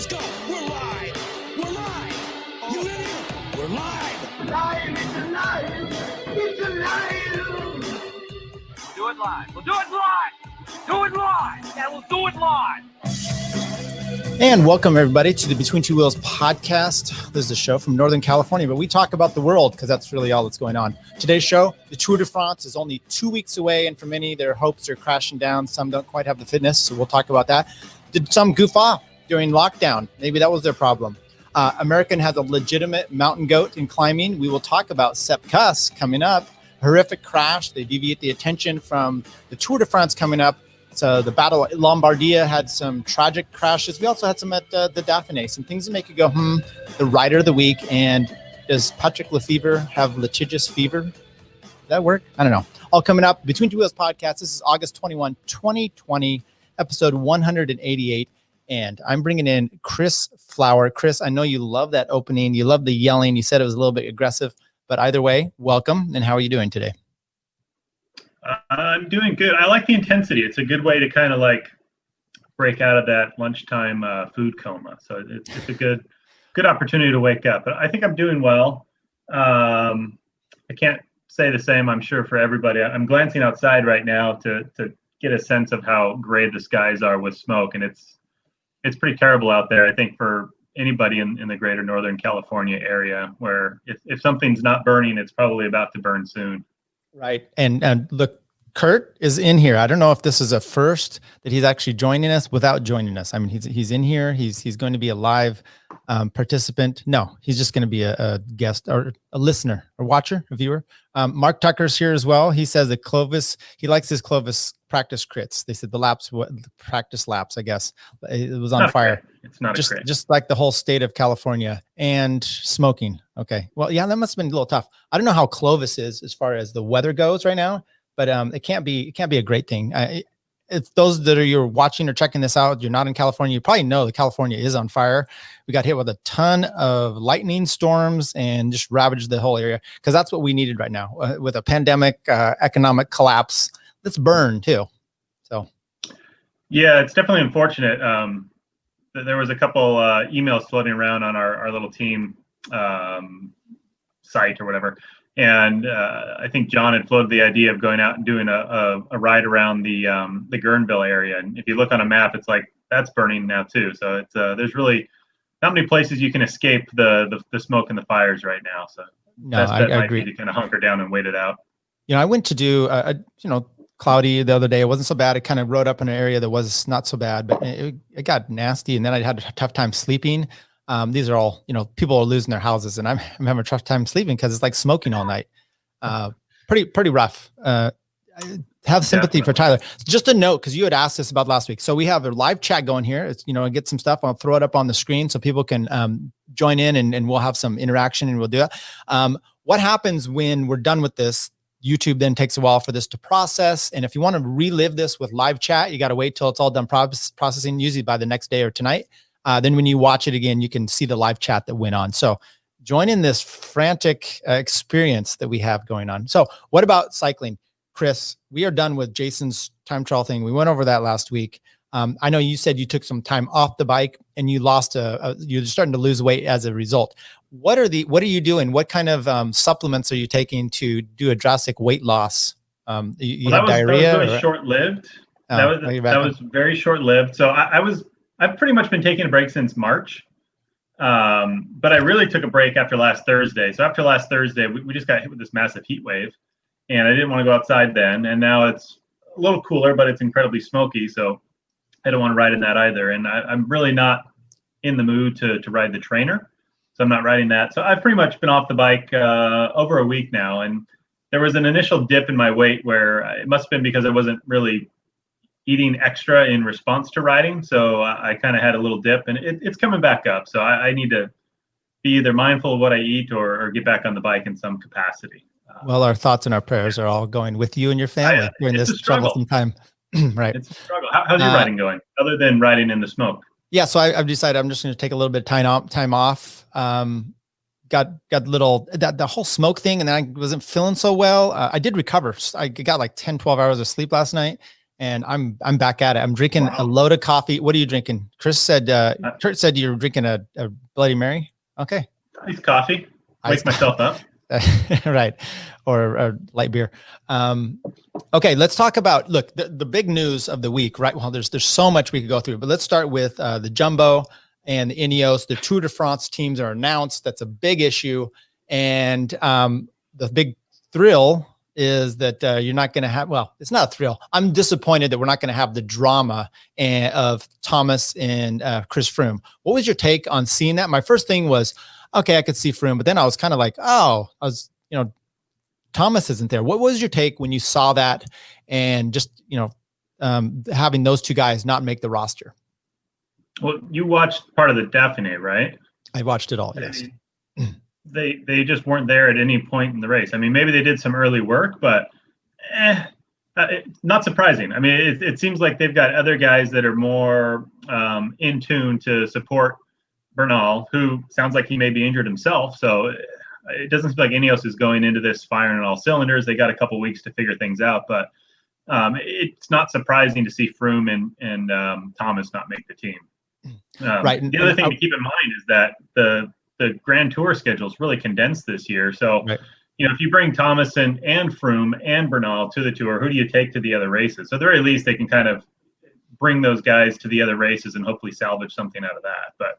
Let's go. We're live. We're live. You ready? We're live. Live. It's alive. It's alive. Do it live. We'll do it live. Do it live. Yeah, we'll do it live. And welcome everybody to the Between Two Wheels podcast. This is a show from Northern California, but we talk about the world because that's really all that's going on. Today's show, the Tour de France is only 2 weeks away, and for many, their hopes are crashing down. Some don't quite have the fitness, so we'll talk about that. Did some goof off during lockdown? Maybe that was their problem. American has a legitimate mountain goat in climbing. We will talk about Sepp Kuss coming up. Horrific crash. They deviate the attention from the Tour de France coming up. So the Battle of Lombardia had some tragic crashes. We also had some at the Dauphine, some things that make you go, The rider of the week. And does Patrick Lefevere have litigious fever? Does that work? I don't know. All coming up. Between Two Wheels podcast. This is August 21, 2020, episode 188. And I'm bringing in Chris Flower. Chris, I know you love that opening. You love the yelling. You said it was a little bit aggressive. But either way, welcome. And how are you doing today? I'm doing good. I like the intensity. It's a good way to kind of like break out of that lunchtime food coma. So it's a good opportunity to wake up. But I think I'm doing well. I can't say the same, I'm sure, for everybody. I'm glancing outside right now to get a sense of how gray the skies are with smoke, and it's pretty terrible out there. I think for anybody in the greater Northern California area, where if something's not burning, it's probably about to burn soon. Right. And look, Curt is in here. I don't know if this is a first that he's actually joining us without joining us. I mean, he's in here. He's going to be a live participant. No, he's just going to be a guest or a listener, a watcher, a viewer. Mark Tucker's here as well. He says that Clovis, he likes his Clovis practice crits. They said the practice laps, I guess. It was on fire. It's not a crit. Just like the whole state of California and smoking. Okay. Well, yeah, that must have been a little tough. I don't know how Clovis is as far as the weather goes right now, but it can't be a great thing. If those that you're watching or checking this out, you're not in California, you probably know that California is on fire. We got hit with a ton of lightning storms and just ravaged the whole area because that's what we needed right now with a pandemic, economic collapse. Let's burn too. So, yeah, it's definitely unfortunate. There was a couple emails floating around on our little team site or whatever. And I think John had floated the idea of going out and doing a ride around the Guerneville area. And if you look on a map, it's like that's burning now too. So it's there's really not many places you can escape the smoke and the fires right now. So no, I agree. To kind of hunker down and wait it out. You know, I went to do cloudy the other day. It wasn't so bad. It kind of rode up in an area that was not so bad, but it got nasty. And then I had a tough time sleeping. These are all, people are losing their houses, and I'm having a tough time sleeping because it's like smoking all night. Pretty rough. Have sympathy for Tyler. Just a note, because you had asked us about last week. So we have a live chat going here. It's, get some stuff. I'll throw it up on the screen so people can join in and we'll have some interaction and we'll do that. What happens when we're done with this? YouTube then takes a while for this to process. And if you want to relive this with live chat, you got to wait till it's all done processing, usually by the next day or tonight. Then when you watch it again, you can see the live chat that went on. So join in this frantic experience that we have going on. So what about cycling? Chris, we are done with Jason's time trial thing. We went over that last week. I know you said you took some time off the bike and you lost you're starting to lose weight as a result. What are you doing? What kind of supplements are you taking to do a drastic weight loss? You have diarrhea? That was really short-lived. That was very short-lived. So I've pretty much been taking a break since March, but I really took a break after last Thursday. So after last Thursday, we just got hit with this massive heat wave, and I didn't want to go outside then. And now it's a little cooler, but it's incredibly smoky, so I don't want to ride in that either. And I'm really not in the mood to ride the trainer, so I'm not riding that. So I've pretty much been off the bike over a week now, and there was an initial dip in my weight where it must have been because I wasn't really eating extra in response to riding. So I kind of had a little dip, and it's coming back up. So I need to be either mindful of what I eat or get back on the bike in some capacity. Well, our thoughts and our prayers are all going with you and your family during this troublesome time. Right. It's a struggle. How's your riding going other than riding in the smoke? Yeah. So I've decided I'm just going to take a little bit of time off. Got little, the whole smoke thing. And then I wasn't feeling so well. I did recover. I got like 10, 12 hours of sleep last night. and I'm back at it. I'm drinking a load of coffee. What are you drinking? Chris said, Curt said you're drinking a Bloody Mary. Okay. Iced coffee. Wake myself up. Right. Or light beer. Okay, let's talk about, look, the big news of the week, right? Well, there's so much we could go through, but let's start with the Jumbo and the Ineos. The Tour de France teams are announced. That's a big issue. And the big thrill is that you're not going to have, well, it's not a thrill. I'm disappointed that we're not going to have the drama of Thomas and Chris Froome. What was your take on seeing that? My first thing was, okay, I could see Froome, but then I was kind of like, Thomas isn't there. What was your take when you saw that and just, having those two guys not make the roster? Well, you watched part of the Dauphine, right? I watched it all, yes. They just weren't there at any point in the race. I mean, maybe they did some early work, but not surprising. I mean, it seems like they've got other guys that are more in tune to support Bernal, who sounds like he may be injured himself. So it doesn't seem like Ineos is going into this firing on all cylinders. They got a couple weeks to figure things out, but it's not surprising to see Froome and Thomas not make the team. Right. The other thing to keep in mind is that the Grand Tour schedule is really condensed this year. So, right. If you bring Thomas and Froome and Bernal to the Tour, who do you take to the other races? So at the very least, they can kind of bring those guys to the other races and hopefully salvage something out of that. But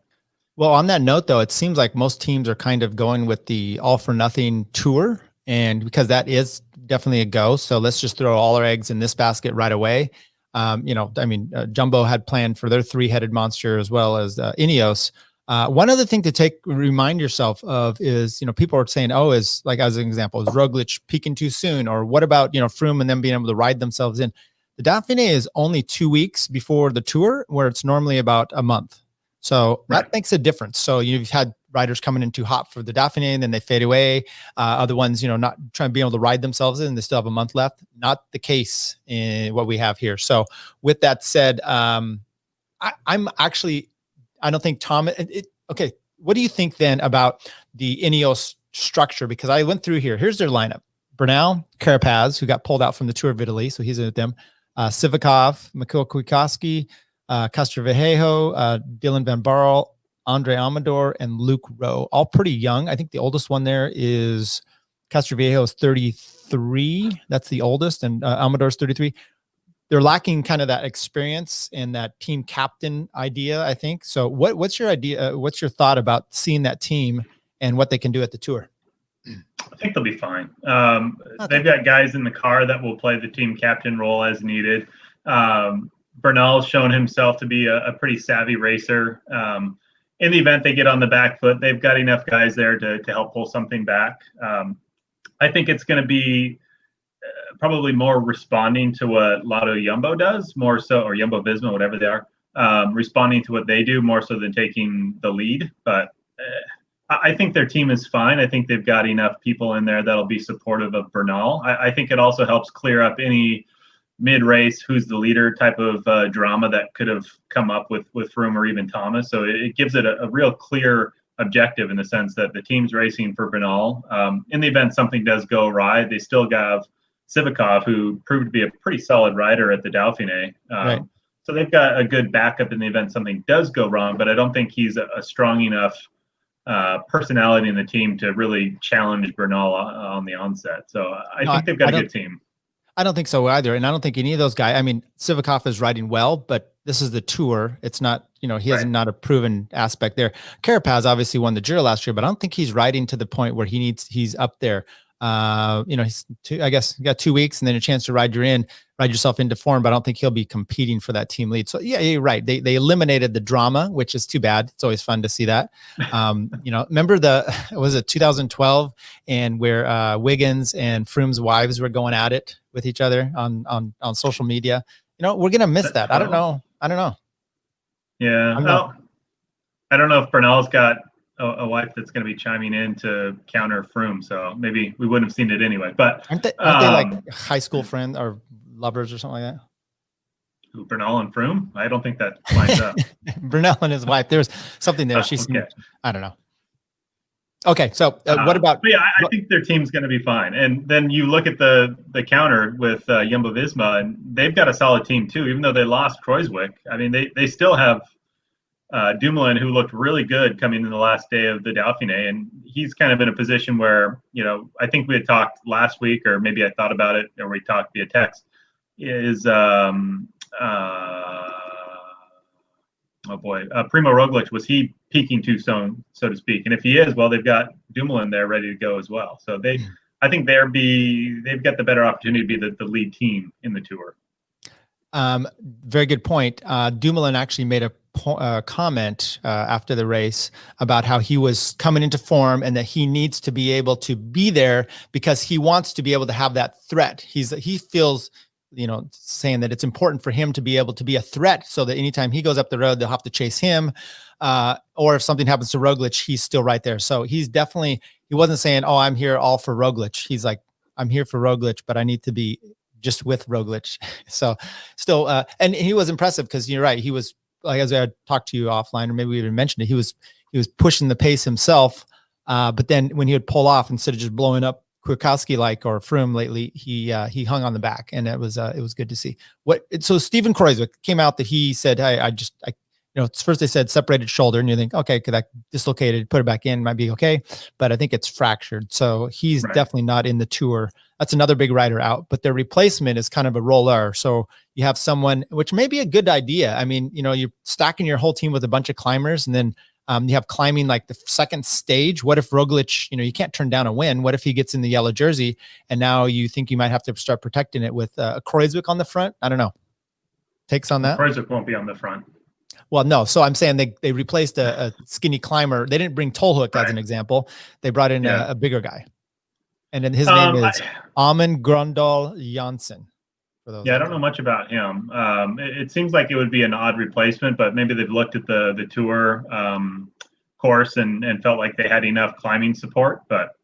well, on that note, though, it seems like most teams are kind of going with the all for nothing tour, and because that is definitely a go. So let's just throw all our eggs in this basket right away. Jumbo had planned for their 3-headed monster as well as Ineos. One other thing to remind yourself of is, people are saying, is like, as an example, is Roglic peaking too soon? Or what about, Froome and them being able to ride themselves in? The Dauphine is only 2 weeks before the Tour, where it's normally about a month. So that makes a difference. So you've had riders coming in too hot for the Dauphine, and then they fade away. Other ones, not trying to be able to ride themselves in. They still have a month left. Not the case in what we have here. So with that said, I don't think Tom. Okay, what do you think then about the Ineos structure? Because I went through here. Here's their lineup: Bernal, Carapaz, who got pulled out from the Tour of Italy, so he's in with them. Sivakov, Mikhail Kwiatkowski, Castrovejo, Dylan Van Barle, Andre Amador, and Luke Rowe, all pretty young. I think the oldest one there is Castrovejo is 33. That's the oldest, and Amador is 33. They're lacking kind of that experience and that team captain idea, I think. So what's your idea? What's your thought about seeing that team and what they can do at the Tour? I think they'll be fine. They've got guys in the car that will play the team captain role as needed. Bernal's shown himself to be a pretty savvy racer. In the event they get on the back foot, they've got enough guys there to help pull something back. I think it's going to be probably more responding to what Lotto Jumbo does, more so, or Jumbo Visma, whatever they are, responding to what they do more so than taking the lead. But I think their team is fine. I think they've got enough people in there that'll be supportive of Bernal. I think it also helps clear up any mid-race who's the leader type of drama that could have come up with Froome or even Thomas. So it gives it a real clear objective in the sense that the team's racing for Bernal. In the event something does go awry, they still have Sivakov, who proved to be a pretty solid rider at the Dauphine. Right. So they've got a good backup in the event something does go wrong, but I don't think he's a strong enough personality in the team to really challenge Bernal on the onset. So I think they've got a good team. I don't think so either. And I don't think any of those guys, Sivakov is riding well, but this is the Tour. It's not, he has not a proven aspect there. Carapaz obviously won the Giro last year, but I don't think he's riding to the point where he's up there. He's I guess you got 2 weeks and then a chance to ride yourself into form, but I don't think he'll be competing for that team lead. So yeah, you're right. They eliminated the drama, which is too bad. It's always fun to see that. Remember was it 2012 and where Wiggins and Froome's wives were going at it with each other on social media? We're going to miss that. I don't know. Yeah. I don't know if Bernal's got a wife that's going to be chiming in to counter Froome, so maybe we wouldn't have seen it anyway. But aren't they like high school friends or lovers or something like that? Bernal and Froome? I don't think that lines up. Bernal and his wife. There's something there. She's, okay. I don't know. Okay, so what about? Yeah, I think their team's going to be fine. And then you look at the counter with Jumbo-Visma, and they've got a solid team too. Even though they lost Kruijswijk, I mean, they still have Dumoulin, who looked really good coming in the last day of the Dauphiné, and he's kind of in a position where, I think we had talked last week, or maybe I thought about it, or we talked via text. Primo Roglic, was he peaking too soon, so to speak? And if he is, well, they've got Dumoulin there ready to go as well. So I think they've got the better opportunity to be the lead team in the Tour. Very good point. Dumoulin actually made a comment after the race about how he was coming into form and that he needs to be able to be there because he wants to be able to have that threat. He feels, saying that it's important for him to be able to be a threat so that anytime he goes up the road, they'll have to chase him. Or if something happens to Roglic, he's still right there. So he wasn't saying, oh, I'm here all for Roglic. He's like, I'm here for Roglic, but I need to be just with Roglic. So still, and he was impressive because you're right. He was, like, as I talked to you offline, or maybe we even mentioned it, he was pushing the pace himself. But then when he would pull off, instead of just blowing up Kwiatkowski or Froome lately, he hung on the back, and it was good to see. So Stephen Kruijswijk came out that he said, hey, first they said separated shoulder, and you think, okay, could that dislocated, put it back in, might be okay. But I think it's fractured. So he's definitely not in the Tour. That's another big rider out, but their replacement is kind of a roller. So you have someone, which may be a good idea. I mean, you're stacking your whole team with a bunch of climbers, and then you have climbing like the second stage. What if Roglic, you can't turn down a win? What if he gets in the yellow jersey and now you think you might have to start protecting it with a Kruijswijk on the front? I don't know. Takes on that? Kruijswijk won't be on the front. Well, no. So I'm saying they replaced a skinny climber. They didn't bring Tolhoek as an example. They brought in a bigger guy. And then his name is Amund Grøndal Jansen. I don't know much about him. It seems like it would be an odd replacement, but maybe they've looked at the Tour course and felt like they had enough climbing support. But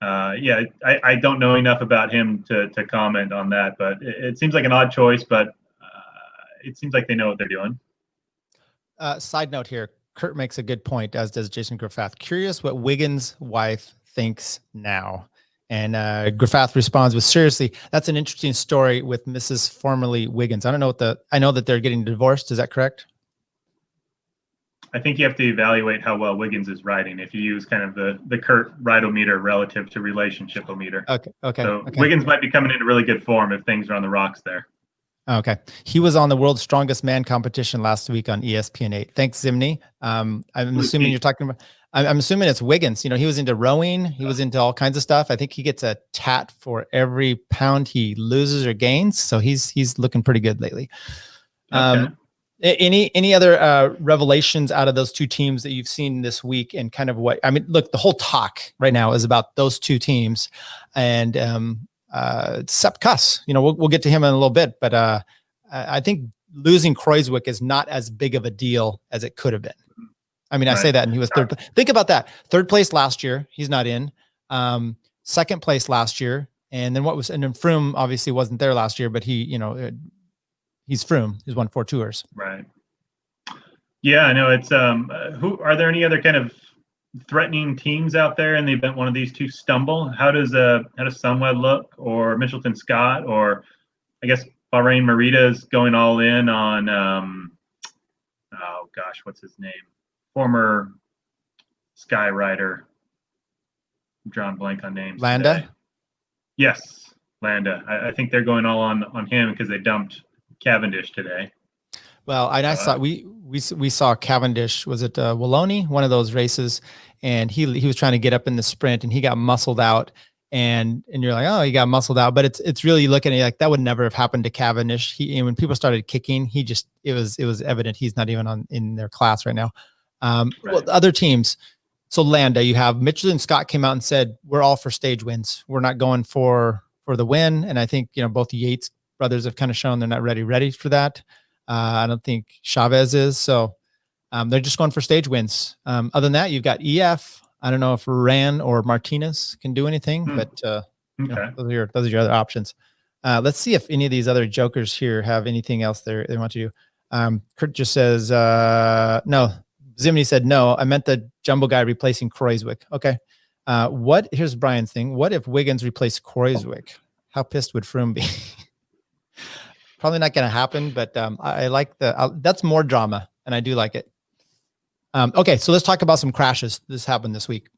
I don't know enough about him to comment on that. But it seems like an odd choice, but it seems like they know what they're doing. Side note here, Curt makes a good point, as does Jason Graffath. Curious what Wiggins' wife thinks now. And Graffath responds with, seriously, that's an interesting story with Mrs. formerly Wiggins. I don't know I know that they're getting divorced. Is that correct? I think you have to evaluate how well Wiggins is riding if you use kind of the Curt ridometer relative to relationship-o-meter. Okay. So Wiggins might be coming into really good form if things are on the rocks there. Okay. He was on the World's Strongest Man competition last week on ESPN8. Thanks, Zimny. I'm assuming you're talking about, I'm assuming it's Wiggins. He was into rowing. He was into all kinds of stuff. I think he gets a tat for every pound he loses or gains. So he's looking pretty good lately. Okay. Any other revelations out of those two teams that you've seen this week, and kind of look, the whole talk right now is about those two teams, and Sepp Kuss, we'll get to him in a little bit, but I think losing Kruijswijk is not as big of a deal as it could have been. I mean, I say that, and he was third. Think about that. Third place last year, he's not in. Second place last year, and then and then Froome obviously wasn't there last year, but he's Froome. He's won 4 tours. Right. Yeah, I know. It's are there any other kind of threatening teams out there in the event one of these two stumble? How does Sunweb look, or Mitchelton Scott, or I guess Bahrain Merida is going all in on what's his name? Former Sky rider. I'm drawing blank on names. Landa? Today. Yes, Landa. I think they're going all on him because they dumped Cavendish today. Well, I saw we saw Cavendish, was it Wallonie, one of those races, and he was trying to get up in the sprint, and he got muscled out, and you're like, oh, he got muscled out, but it's really looking at it like that would never have happened to Cavendish. When people started kicking, it was evident he's not even in their class right now. Well, other teams. So Landa, you have Mitchell and Scott came out and said, we're all for stage wins. We're not going for the win. And I think, both the Yates brothers have kind of shown they're not ready for that. I don't think Chavez is. So they're just going for stage wins. Other than that, you've got EF. I don't know if Ran or Martinez can do anything, but those are your other options. Let's see if any of these other jokers here have anything else they want to do. Curt just says, no, Zimney said, no, I meant the jumbo guy replacing Kreuzwick. Okay. Here's Brian's thing. What if Wiggins replaced Kreuzwick? How pissed would Froome be? Probably not going to happen, but I like that's more drama, and I do like it. Okay, so let's talk about some crashes. This happened this week.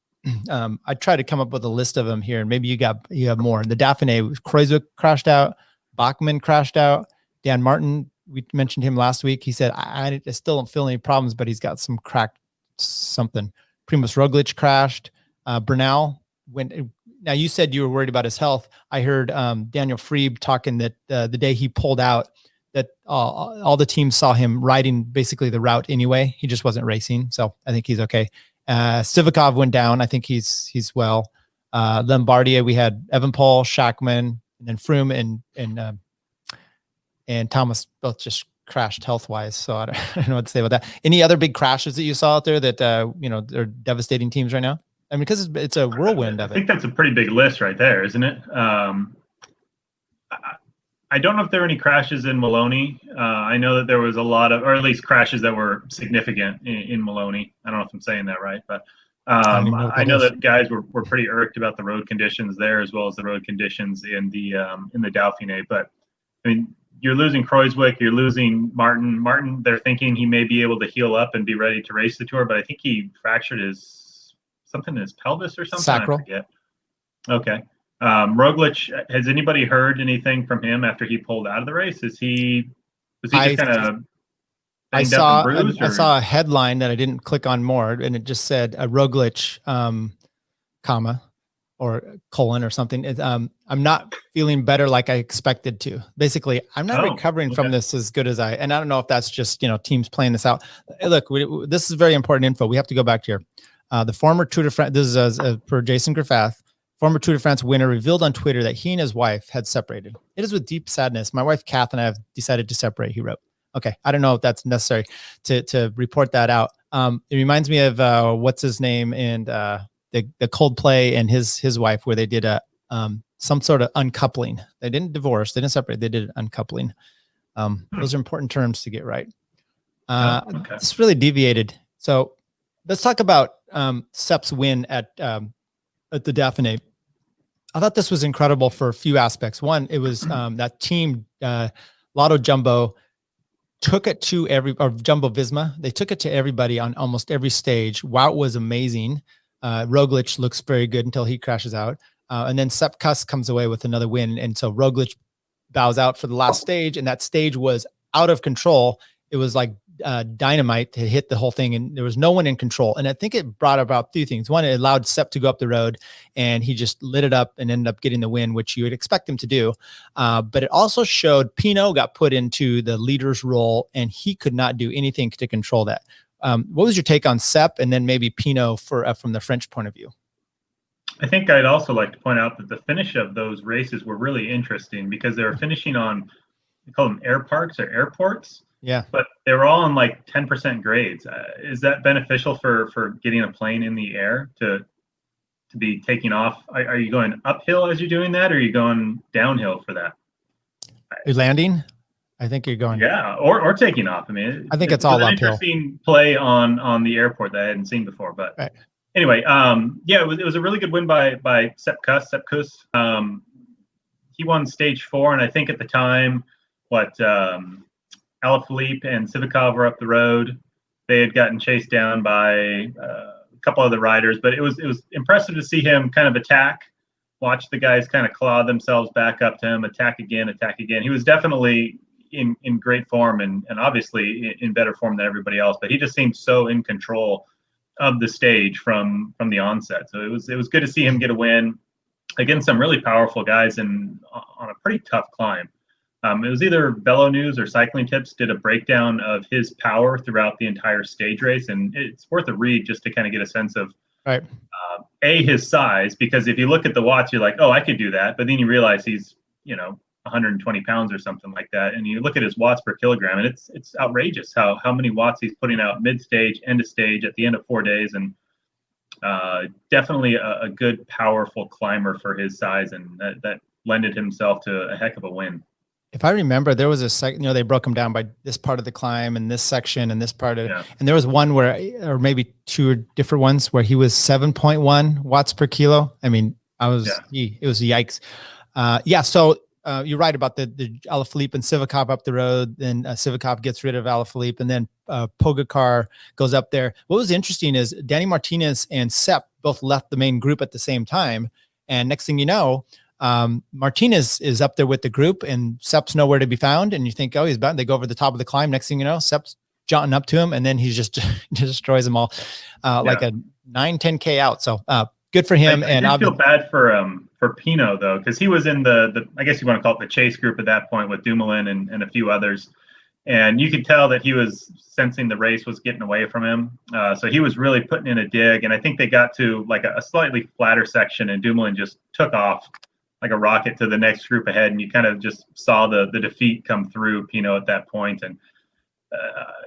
I tried to come up with a list of them here, and maybe you have more. The Dauphine, Kreuzwick crashed out. Bachmann crashed out. Dan Martin, we mentioned him last week. He said, I still don't feel any problems, but he's got some cracked something. Primoz Roglic crashed. Bernal went. Now, you said you were worried about his health. I heard Daniel Friebe talking that the day he pulled out, that all the teams saw him riding basically the route anyway. He just wasn't racing. So I think he's okay. Sivakov went down. I think he's well. Lombardia, we had Evenepoel, Schachmann, and then Froome and Thomas both just crashed health-wise. So I don't know what to say about that. Any other big crashes that you saw out there that they're devastating teams right now? I mean, because it's a whirlwind of it. I think that's a pretty big list right there, isn't it? I don't know if there were any crashes in Maloney. I know that there was a lot of, or at least crashes that were significant in Maloney. I don't know if I'm saying that right, but I know that guys were pretty irked about the road conditions there, as well as the road conditions in the Dauphine. But I mean, you're losing Kreuzwick, you're losing Martin. Martin, they're thinking he may be able to heal up and be ready to race the Tour, but I think he fractured something in his pelvis or something. Sacral. I forget. Okay. Roglic, has anybody heard anything from him after he pulled out of the race? Was he just kind of I saw a headline that I didn't click on more, and it just said Roglic, comma, or colon or something. I'm not feeling better like I expected to. Basically, I'm not recovering from this as good as and I don't know if that's just, teams playing this out. Look, this is very important info. We have to go back to here. The former Tour de France, this is per Jason Graffath, former Tour de France winner, revealed on Twitter that he and his wife had separated. It is with deep sadness. My wife, Kath, and I have decided to separate, he wrote. Okay. I don't know if that's necessary to report that out. It reminds me of what's his name and the Coldplay and his wife, where they did some sort of uncoupling. They didn't divorce. They didn't separate. They did uncoupling. Those are important terms to get right. It's really deviated. So let's talk about Sepp's win at the Dauphine. I thought this was incredible for a few aspects. One, it was that team, Lotto Jumbo, took it to Jumbo Visma. They took it to everybody on almost every stage. Wout was amazing. Roglic looks very good until he crashes out. And then Sepp Kuss comes away with another win. And so Roglic bows out for the last stage, and that stage was out of control. It was like dynamite to hit the whole thing, and there was no one in control. And I think it brought about two things. One, it allowed Sepp to go up the road, and he just lit it up and ended up getting the win, which you would expect him to do. But it also showed Pinot got put into the leader's role, and he could not do anything to control that. What was your take on Sepp, and then maybe Pinot from the French point of view? I think I'd also like to point out that the finish of those races were really interesting because they were finishing on, they call them air parks or airports. Yeah. But they were all on like 10% grades. Is that beneficial for getting a plane in the air to be taking off? Are you going uphill as you're doing that, or are you going downhill for that? You're landing? I think you're going. Yeah, or taking off. I mean, I think it's all uphill. Interesting play on the airport that I hadn't seen before. But anyway, yeah, it was a really good win by Sepp Kuss. He won stage 4, and I think at the time, Alaphilippe and Sivakov were up the road. They had gotten chased down by a couple other riders, but it was impressive to see him kind of attack, watch the guys kind of claw themselves back up to him, attack again. He was definitely in great form and obviously in better form than everybody else, but he just seemed so in control of the stage from the onset. So it was good to see him get a win against some really powerful guys and on a pretty tough climb. It was either Velo News or Cycling Tips did a breakdown of his power throughout the entire stage race, and it's worth a read just to kind of get a sense of his size, because if you look at the watts, you're like, oh, I could do that, but then you realize he's 120 pounds or something like that, and you look at his watts per kilogram, and it's outrageous how many watts he's putting out mid-stage, end of stage, at the end of 4 days, and definitely a good, powerful climber for his size, and that lended himself to a heck of a win. If I remember, there was a they broke them down by this part of the climb and this section and this part of, and there was one where, or maybe two different ones where he was 7.1 watts per kilo. I mean, it was yikes. So you're right about the Alaphilippe and Sivakov up the road. Then Sivakov gets rid of Alaphilippe, and then Pogacar goes up there. What was interesting is Danny Martinez and Sepp both left the main group at the same time. And next thing you know, Martinez is up there with the group, and Sepp's nowhere to be found. And you think, oh, he's bound. They go over the top of the climb. Next thing you know, Sepp's jaunting up to him, and then he just destroys them all, like a 9-10K out. So good for him. I feel bad for Pinot though, because he was in the I guess you want to call it the chase group at that point with Dumoulin and a few others, and you could tell that he was sensing the race was getting away from him. So he was really putting in a dig, and I think they got to like a slightly flatter section, and Dumoulin just took off like a rocket to the next group ahead, and you kind of just saw the defeat come through Pinot at that point. And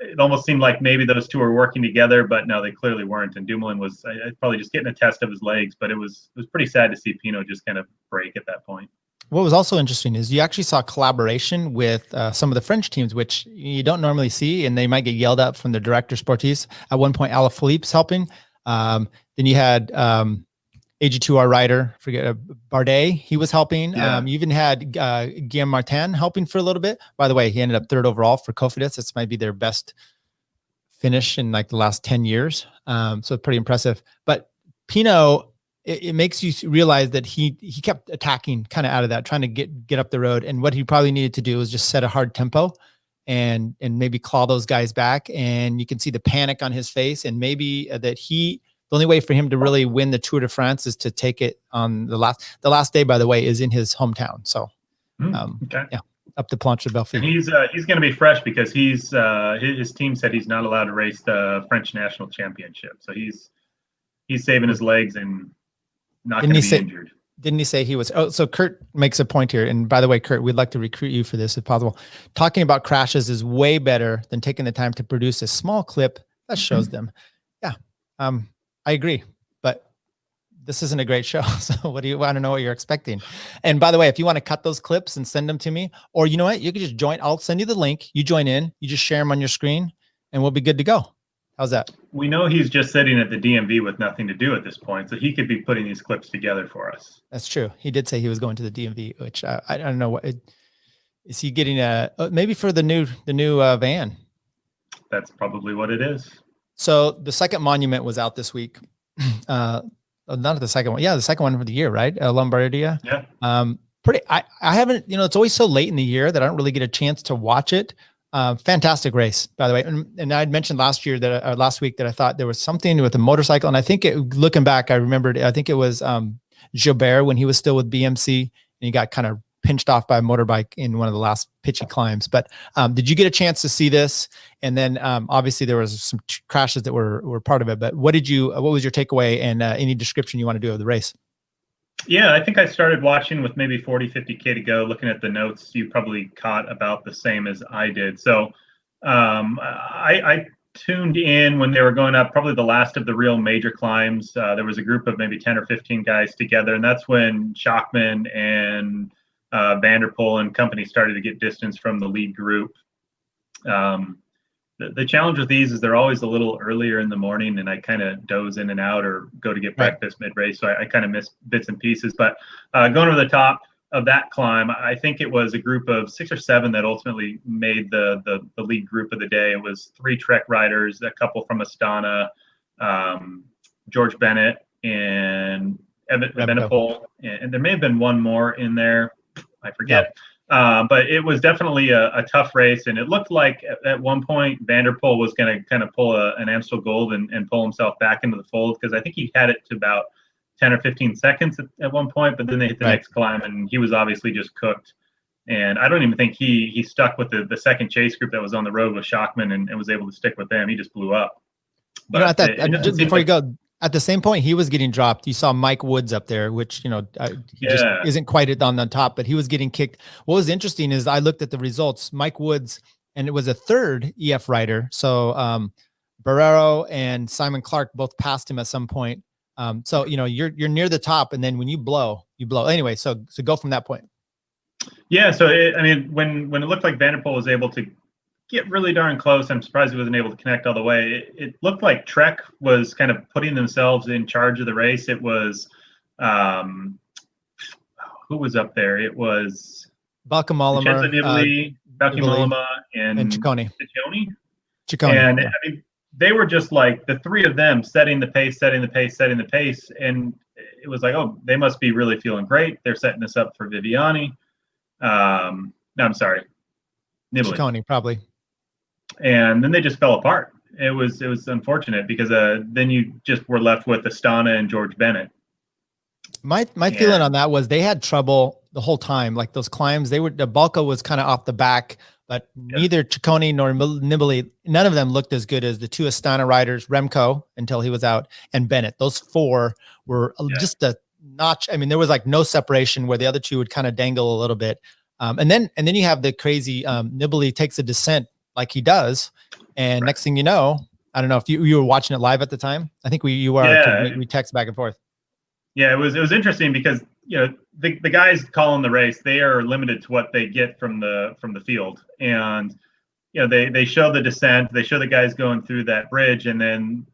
it almost seemed like maybe those two were working together, but no, they clearly weren't. And Dumoulin was probably just getting a test of his legs, but it was pretty sad to see Pinot just kind of break at that point. What was also interesting is you actually saw collaboration with some of the French teams, which you don't normally see, and they might get yelled at from the director sportifs. At one point, Alaphilippe's helping. Then you had AG2R rider, forget Bardet, he was helping. You even had Guillaume Martin helping for a little bit. By the way, he ended up 3rd overall for Cofidis. This might be their best finish in like the last 10 years. So pretty impressive. But Pinot, it makes you realize that he kept attacking kind of out of that, trying to get up the road. And what he probably needed to do was just set a hard tempo and maybe claw those guys back. And you can see the panic on his face, and maybe that the only way for him to really win the Tour de France is to take it on the last day, by the way, is in his hometown. So, up the Planche de Belfi. And he's going to be fresh because his team said he's not allowed to race the French national championship. So he's saving his legs and not going to be injured. Didn't he say he was? Oh, so Curt makes a point here. And by the way, Curt, we'd like to recruit you for this if possible. Talking about crashes is way better than taking the time to produce a small clip that shows them. Yeah. I agree, but this isn't a great show. So what do you want to know what you're expecting? And by the way, if you want to cut those clips and send them to me, or you know what, you can just join. I'll send you the link. You join in, you just share them on your screen, and we'll be good to go. How's that? We know he's just sitting at the DMV with nothing to do at this point, so he could be putting these clips together for us. That's true. He did say he was going to the DMV, which I don't know. Is he getting maybe for the new van? That's probably what it is. So the second monument was out this week. Not the second one. Yeah, the second one for the year, right? Lombardia. Yeah. I haven't, it's always so late in the year that I don't really get a chance to watch it. Fantastic race, by the way. And I'd mentioned last week that I thought there was something with the motorcycle. And I think looking back, I remembered, I think it was Gilbert when he was still with BMC, and he got kind of pinched off by a motorbike in one of the last pitchy climbs. But did you get a chance to see this? And then obviously there was some crashes that were part of it, but what was your takeaway, and any description you want to do of the race? Yeah, I think I started watching with maybe 40-50K to go. Looking at the notes, you probably caught about the same as I did. So I tuned in when they were going up, probably the last of the real major climbs. There was a group of maybe 10 or 15 guys together, and that's when Schachmann and Van der Poel and company started to get distance from the lead group. The challenge with these is they're always a little earlier in the morning, and I kind of doze in and out or go to get breakfast mid-race, so I kind of miss bits and pieces. But going over the top of that climb, I think it was a group of 6 or 7 that ultimately made the lead group of the day. It was 3 Trek riders, a couple from Astana, George Bennett, and Evenepoel, and there may have been one more in there. I forget. But it was definitely a tough race, and it looked like at one point Van der Poel was going to kind of pull an Amstel Gold and pull himself back into the fold, because I think he had it to about 10 or 15 seconds at one point, but then they hit the next climb, and he was obviously just cooked. And I don't even think he stuck with the second chase group that was on the road with Schachmann and was able to stick with them. He just blew up. But before you go, at the same point he was getting dropped, you saw Mike Woods up there, which he just isn't quite on the top, but he was getting kicked. What was interesting is I looked at the results. Mike Woods, and it was a third EF rider, so Barrero and Simon Clark both passed him at some point. So you're near the top, and then when you blow anyway. So go from that point. Yeah, so I mean, when it looked like Van der Poel was able to get really darn close, I'm surprised he wasn't able to connect all the way. It looked like Trek was kind of putting themselves in charge of the race. It was, who was up there? It was Bauke Mollema, Nibali, Bauke Mollema, and Ciccone. And yeah. I mean, they were just like the three of them setting the pace, and it was like, oh, they must be really feeling great. They're setting this up for Viviani. No, I'm sorry, Nibali. Ciccone, probably. And then they just fell apart. It was unfortunate because then you just were left with Astana and George Bennett. My feeling on that was they had trouble the whole time. Like those climbs, the Bauke was kind of off the back, but neither Ciccone nor Nibali, none of them looked as good as the two Astana riders, Remco until he was out, and Bennett. Those four were just a notch. I mean, there was like no separation where the other two would kind of dangle a little bit. And then you have the crazy Nibali takes a descent like he does, and next thing you know, I don't know if you were watching it live at the time. I think you were. Yeah. We text back and forth. Yeah, it was interesting because the guys calling the race, they are limited to what they get from the field, and they show the descent, they show the guys going through that bridge, and then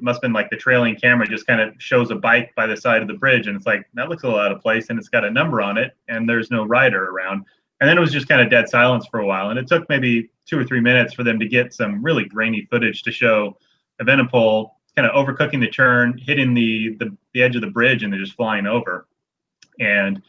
must have been like the trailing camera just kind of shows a bike by the side of the bridge, and it's like that looks a little out of place, and it's got a number on it, and there's no rider around, and then it was just kind of dead silence for a while, and it took maybe 2 or 3 minutes for them to get some really grainy footage to show Evenepoel kind of overcooking the turn, hitting the edge of the bridge, and they're just flying over. And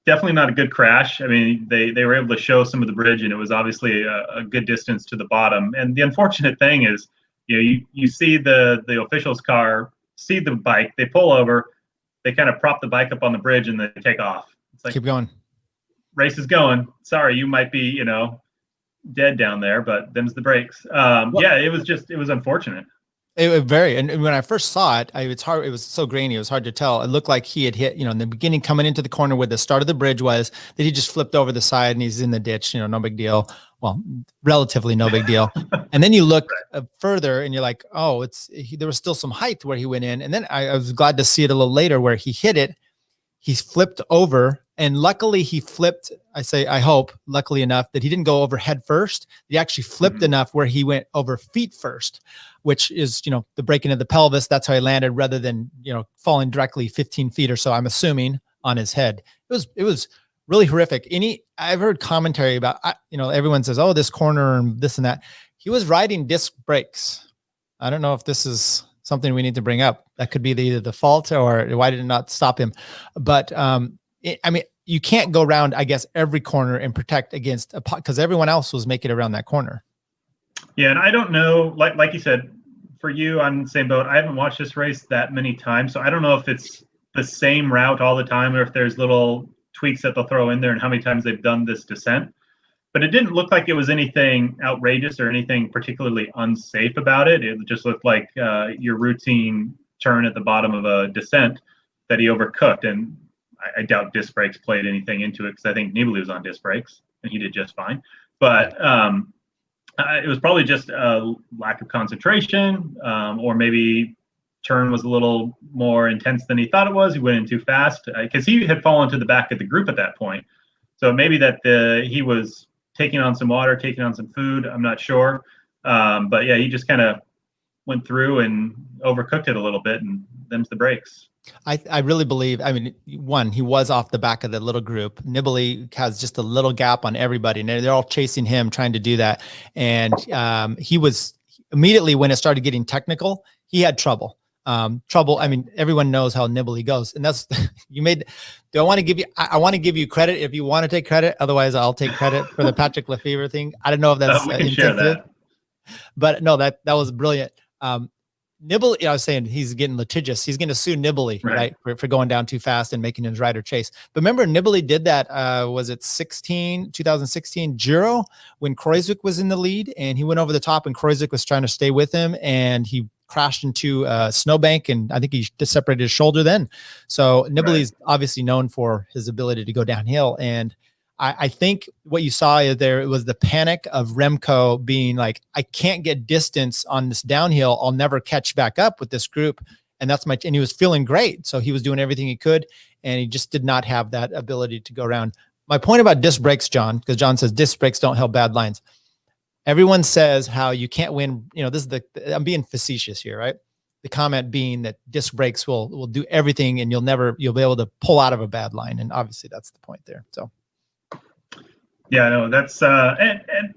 definitely not a good crash. I mean, they were able to show some of the bridge, and it was obviously a good distance to the bottom. And the unfortunate thing is, you see the official's car, see the bike, they pull over, they kind of prop the bike up on the bridge, and they take off. It's like, keep going. Race is going. Sorry, you might be, dead down there, but them's the brakes. Yeah, it was unfortunate. And when I first saw it, it's hard. It was so grainy. It was hard to tell. It looked like he had hit, in the beginning, coming into the corner where the start of the bridge was, that he just flipped over the side and he's in the ditch, no big deal. Well, relatively no big deal. And then you look further and you're like, oh, there was still some height where he went in. And then I was glad to see it a little later where he hit it. He flipped over, and luckily he flipped. I hope luckily enough that he didn't go over head first. He actually flipped enough where he went over feet first, which is, the breaking of the pelvis. That's how he landed rather than, falling directly 15 feet or so, I'm assuming, on his head. It was really horrific. I've heard commentary about, everyone says, oh, this corner and this and that. He was riding disc brakes. I don't know if this is something we need to bring up. That could be either the fault or why did it not stop him? But you can't go around, I guess, every corner and protect against because everyone else was making it around that corner. Yeah, and I don't know, like you said, for you, I'm in the same boat. I haven't watched this race that many times, so I don't know if it's the same route all the time or if there's little tweaks that they'll throw in there and how many times they've done this descent. But it didn't look like it was anything outrageous or anything particularly unsafe about it. It just looked like your routine turn at the bottom of a descent that he overcooked. And I doubt disc brakes played anything into it because I think Nibali was on disc brakes and he did just fine. But it was probably just a lack of concentration or maybe turn was a little more intense than he thought it was. He went in too fast because he had fallen to the back of the group at that point. So maybe that he was taking on some water, taking on some food. I'm not sure. But yeah, he just kind of went through and overcooked it a little bit, and them's the breaks. I really believe, one, he was off the back of the little group. Nibali has just a little gap on everybody, and they're all chasing him, trying to do that. And he was immediately, when it started getting technical, he had trouble. Everyone knows how Nibali goes, and that's I want to give you credit if you want to take credit. Otherwise, I'll take credit for the Patrick Lefevere thing. I don't know if that's we can share that. But no, that was brilliant. Nibali, I was saying he's getting litigious. He's going to sue Nibali, right? For going down too fast and making his rider chase. But remember, Nibali did that. Was it 2016 Giro when Kruijswijk was in the lead, and he went over the top, and Kruijswijk was trying to stay with him, and he crashed into a snowbank, and I think he just separated his shoulder then. So Nibali is obviously known for his ability to go downhill, and I think what you saw there was the panic of Remco being like, I can't get distance on this downhill. I'll never catch back up with this group. And and he was feeling great. So he was doing everything he could, and he just did not have that ability to go around. My point about disc brakes, John, because John says disc brakes don't help bad lines. Everyone says how you can't win. This is I'm being facetious here, right? The comment being that disc brakes will do everything, and you'll be able to pull out of a bad line. And obviously that's the point there. So. Yeah, no, that's, and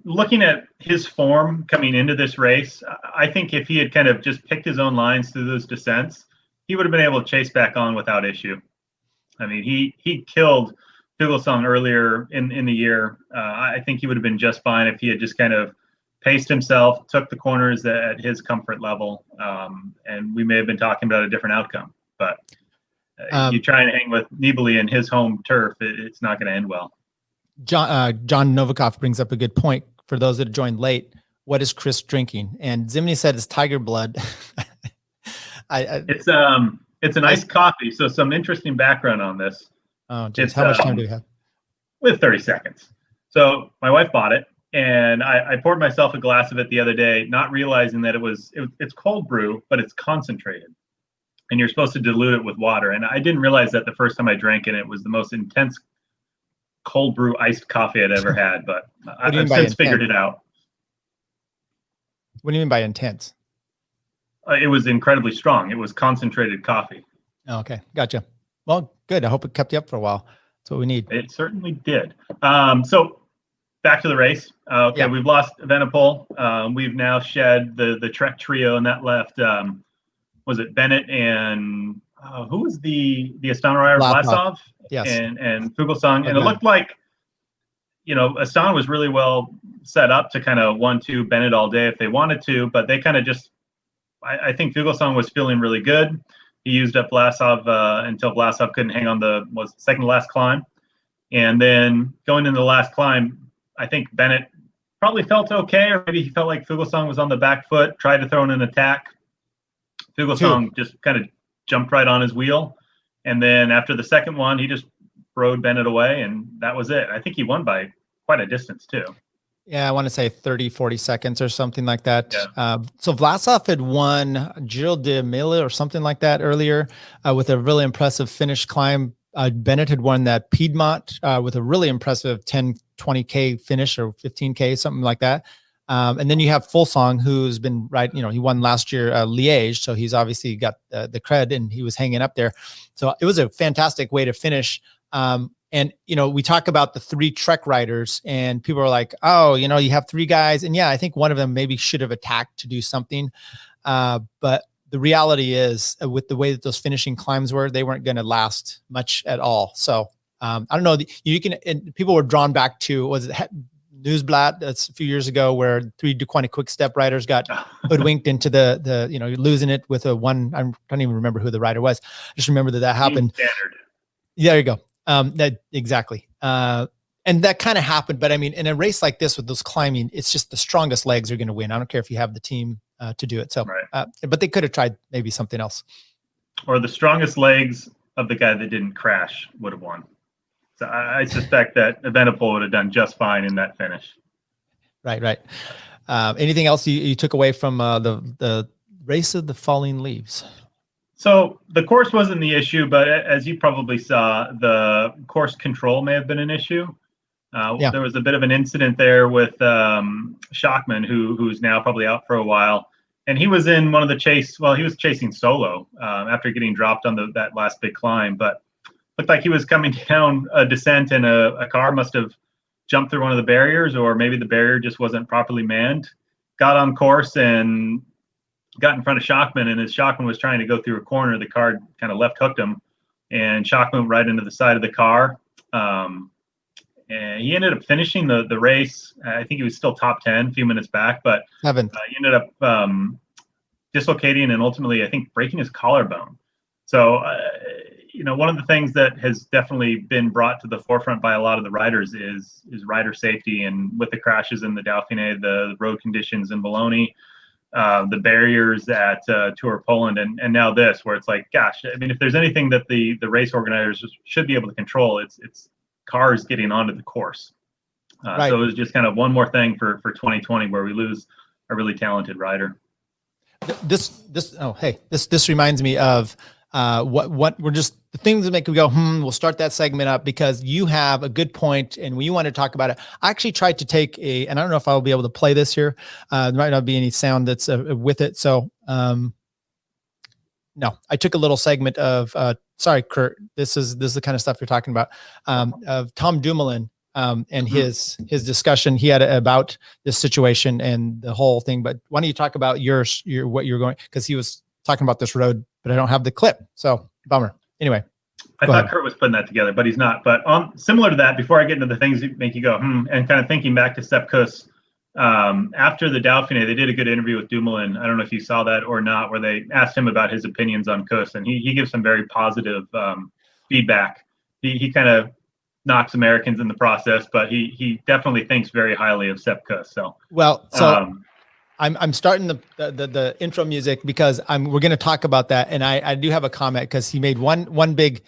looking at his form coming into this race, I think if he had kind of just picked his own lines through those descents, he would have been able to chase back on without issue. I mean, he killed Fuglsang earlier in the year. I think he would have been just fine if he had just kind of paced himself, took the corners at his comfort level, and we may have been talking about a different outcome. But you try and hang with Nibali in his home turf, it's not going to end well. John Novikov brings up a good point for those that joined late. What is Chris drinking? And Zimny said it's tiger blood. It's a nice coffee. So some interesting background on this. Oh, geez. How much time do we have? With 30 seconds. So my wife bought it, and I poured myself a glass of it the other day, not realizing that it's cold brew, but it's concentrated, and you're supposed to dilute it with water. And I didn't realize that the first time I drank it. It was the most intense cold brew iced coffee I'd ever had, but I've since figured it out. What do you mean by intense? It was incredibly strong. It was concentrated coffee. Oh, okay, gotcha. Well, good. I hope it kept you up for a while. That's what we need. It certainly did. So back to the race. Okay, yeah. We've lost Evenepoel. We've now shed the Trek trio, and that left, was it Bennett and who was the Astana rider? Vlasov? Yes. And Fuglsang. And it looked like, Astana was really well set up to kind of 1-2 Bennett all day if they wanted to, but they kind of just, I think Fuglsang was feeling really good. He used up Vlasov until Vlasov couldn't hang on was second to last climb. And then going into the last climb, I think Bennett probably felt okay, or maybe he felt like Fuglsang was on the back foot, tried to throw in an attack. Fuglsang just kind of jumped right on his wheel. And then after the second one, he just rode Bennett away, and that was it. I think he won by quite a distance too. Yeah, I want to say 30, 40 seconds or something like that. Yeah. So Vlasov had won Giro de Mille or something like that earlier with a really impressive finish climb. Bennett had won that Piedmont with a really impressive 10, 20K finish or 15K, something like that. And then you have Fuglsang, who's been he won last year Liège, so he's obviously got the cred, and he was hanging up there. So it was a fantastic way to finish. And, we talk about the 3 Trek riders, and people are like, oh, you have 3 guys. And yeah, I think one of them maybe should have attacked to do something. But the reality is with the way that those finishing climbs were, they weren't going to last much at all. So I don't know. And people were drawn back to, was it Newsblatt? That's a few years ago, where 3 Duquani Quick Step riders got hoodwinked into you're losing it with I don't even remember who the rider was. I just remember that happened. Standard. Yeah, there you go. That exactly. And that kind of happened, but I mean, in a race like this with those climbing, it's just the strongest legs are going to win. I don't care if you have the team to do it. So, right. But they could have tried maybe something else. Or the strongest legs of the guy that didn't crash would have won. So I suspect that Evenepoel would have done just fine in that finish. Right. Anything else you took away from the race of the falling leaves? So the course wasn't the issue, but as you probably saw, the course control may have been an issue. There was a bit of an incident there with Schachmann, who's now probably out for a while. And he was in one of the he was chasing solo after getting dropped on that last big climb. But looked like he was coming down a descent, and a car must have jumped through one of the barriers, or maybe the barrier just wasn't properly manned. Got on course and got in front of Schachmann, and as Schachmann was trying to go through a corner, the car kind of left hooked him, and Schachmann went right into the side of the car. And he ended up finishing the race. I think he was still top 10 a few minutes back, but he ended up dislocating and ultimately, I think, breaking his collarbone. So, one of the things that has definitely been brought to the forefront by a lot of the riders is rider safety, and with the crashes in the Dauphine, the road conditions in Bologna, the barriers at Tour Poland, and now this, where it's like, gosh, I mean, if there's anything that the race organizers should be able to control, it's cars getting onto the course. Right. So it was just kind of one more thing for 2020 where we lose a really talented rider. This reminds me of what we're just the things that make me go, we'll start that segment up because you have a good point and we want to talk about it. I actually tried to take and I don't know if I'll be able to play this here. There might not be any sound that's with it. So, no, I took a little segment of, sorry, Curt, this is the kind of stuff you're talking about, of Tom Dumoulin, and his discussion he had about this situation and the whole thing. But why don't you talk about what you're going, because he was talking about this road, but I don't have the clip. So bummer. Anyway. I thought Curt was putting that together, but he's not. But similar to that, before I get into the things that make you go, and kind of thinking back to Sepp Kuss, after the Dauphine, they did a good interview with Dumoulin. I don't know if you saw that or not, where they asked him about his opinions on Kuss, and he gives some very positive feedback. He kind of knocks Americans in the process, but he definitely thinks very highly of Sepp Kuss. So I'm starting the intro music because we're going to talk about that, and I do have a comment because he made one big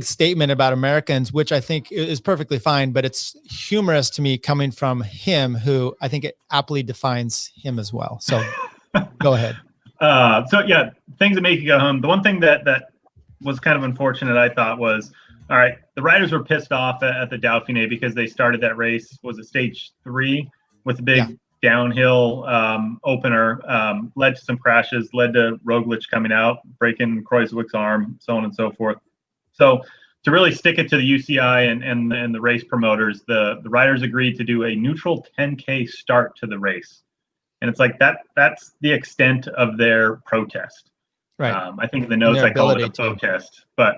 statement about Americans, which I think is perfectly fine, but it's humorous to me coming from him, who I think it aptly defines him as well. So go ahead. So yeah, things that make you go home. The one thing that was kind of unfortunate, I thought, was, all right, the riders were pissed off at the Dauphine because they started that race, was it stage 3, with a big downhill opener, led to some crashes, led to Roglic coming out, breaking Kreuzwick's arm, so on and so forth. So to really stick it to the UCI and the race promoters, the riders agreed to do a neutral 10K start to the race. And it's like that's the extent of their protest. Right. I think in the notes I call it a protest. But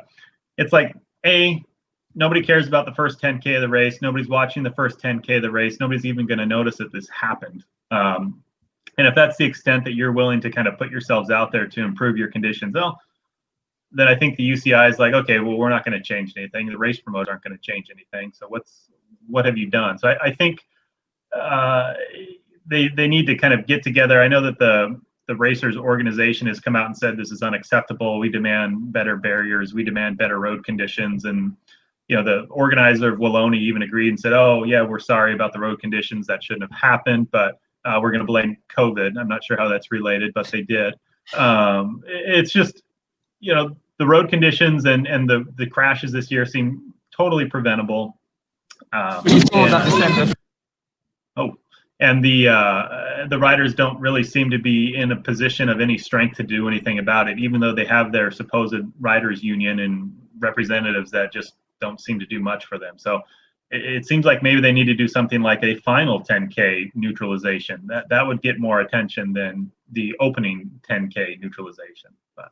it's like, nobody cares about the first 10K of the race. Nobody's watching the first 10K of the race. Nobody's even going to notice that this happened. And if that's the extent that you're willing to kind of put yourselves out there to improve your conditions, then I think the UCI is like, okay, well, we're not going to change anything. The race promoters aren't going to change anything. So what have you done? So I think they need to kind of get together. I know that the racers organization has come out and said this is unacceptable. We demand better barriers. We demand better road conditions. And the organizer of Wallonia even agreed and said, oh yeah, we're sorry about the road conditions. That shouldn't have happened, but we're going to blame COVID. I'm not sure how that's related, but they did. It's just, the road conditions and the crashes this year seem totally preventable. And the riders don't really seem to be in a position of any strength to do anything about it, even though they have their supposed riders union and representatives that just don't seem to do much for them. So it seems like maybe they need to do something like a final 10K neutralization. That would get more attention than the opening 10K neutralization. But.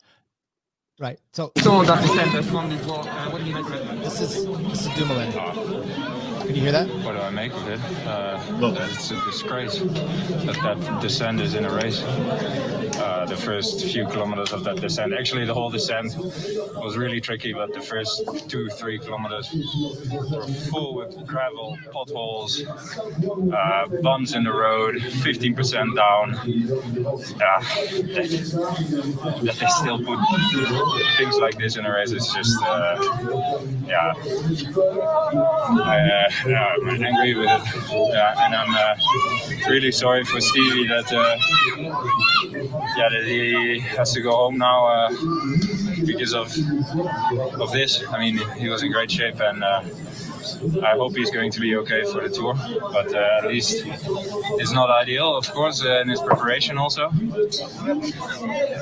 Right. So that what do you make of it? This is Dumoulin. Can you hear that? What do I make of it? It's a disgrace that descent is in a race. The first few kilometers of that descent, actually the whole descent was really tricky, but the first 2-3 kilometers were full with gravel, potholes, bumps in the road, 15% down. That they still put things like this in a race is just, I'm angry with it, and I'm really sorry for Stevie that he has to go home now because of this. I mean, he was in great shape, and I hope he's going to be okay for the tour. But at least it's not ideal, of course, in his preparation also,